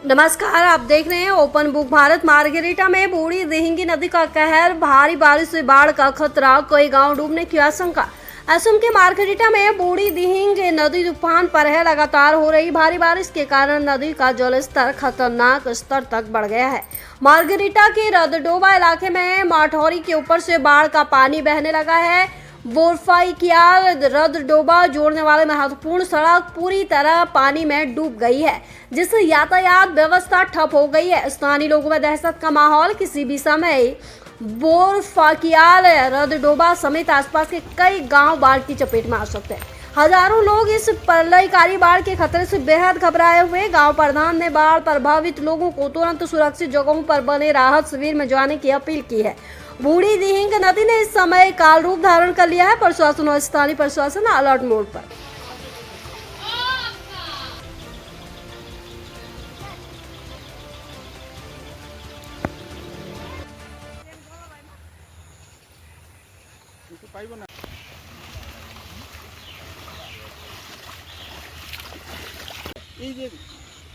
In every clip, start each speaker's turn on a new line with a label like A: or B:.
A: नमस्कार, आप देख रहे हैं ओपन बुक भारत। मार्गेरिटा में बूढ़ी दिहिंगी नदी का कहर, भारी बारिश से बाढ़ का खतरा, कई गांव डूबने की आशंका। असम के मार्गेरिटा में बूढ़ी दिहिंग नदी तूफान पर है। लगातार हो रही भारी बारिश के कारण नदी का जलस्तर खतरनाक स्तर तक बढ़ गया है। मार्गेरिटा के रदडोबा इलाके में माठौरी के ऊपर से बाढ़ का पानी बहने लगा है। बोरफाइकियाल रदडोबा जोड़ने वाले महत्वपूर्ण सड़क पूरी तरह पानी में डूब गई है, जिससे यातायात व्यवस्था ठप हो गई है। स्थानीय लोगों में दहशत का माहौल। किसी भी समय बोरफाकियाल रदडोबा समेत आसपास के कई गांव बाढ़ की चपेट में आ सकते हैं। हजारों लोग इस प्रलयकारी बाढ़ के खतरे से बेहद घबराए हुए। गांव प्रधान ने बाढ़ प्रभावित लोगों को तुरंत सुरक्षित जगहों पर बने राहत शिविर में जाने की अपील की है। बूढ़ी दिहिंग नदी ने इस समय काल रूप धारण कर लिया है। प्रशासन और स्थानीय प्रशासन अलर्ट मोड पर।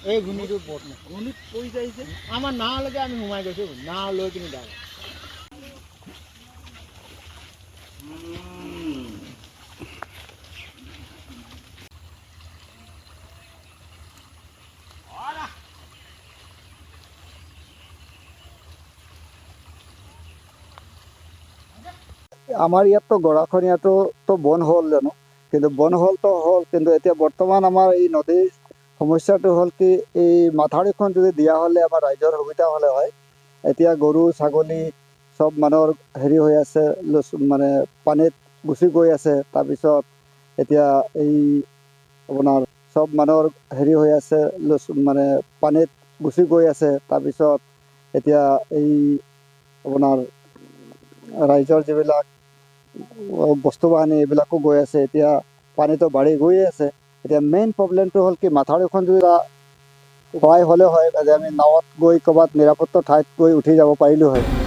B: এই ঘূৰ্ণিটো ঘূৰ্ণিত পৰি যাইছে আমাৰ নালৈকে আমি সোমাই গৈছোঁ নাও লৈ কিনি ডাল
C: আমাৰ ইয়াততো গৰাখহনীয়াটো বন হ'ল জানো, কিন্তু বন হ'লতো হ'ল, কিন্তু এতিয়া বৰ্তমান আমাৰ এই নদীৰ সমস্যাটো হ'ল কি, এই মাথাউৰিখন যদি দিয়া হ'লে আমাৰ ৰাইজৰ সুবিধা হ'লে হয়। এতিয়া গৰু ছাগলী চব মানুহৰ হেৰি হৈ আছে, মানে পানীত গুচি গৈ আছে। তাৰপিছত এতিয়া এই আপোনাৰ চব মানুহৰ হেৰি হৈ আছে, মানে পানীত গুচি গৈ আছে। তাৰপিছত এতিয়া এই আপোনাৰ ৰাইজৰ যিবিলাক বস্তু বাহানি এইবিলাকো গৈ আছে। এতিয়া পানীটো বাঢ়ি গৈয়ে আছে। এতিয়া মেইন প্ৰব্লেমটো হ'ল কি, মাথাউৰিখন যদি সহায় হ'লে হয়, আমি নাৱত গৈ ক'ৰবাত নিৰাপত্তা ঠাইত গৈ উঠি যাব পাৰিলোঁ হয়।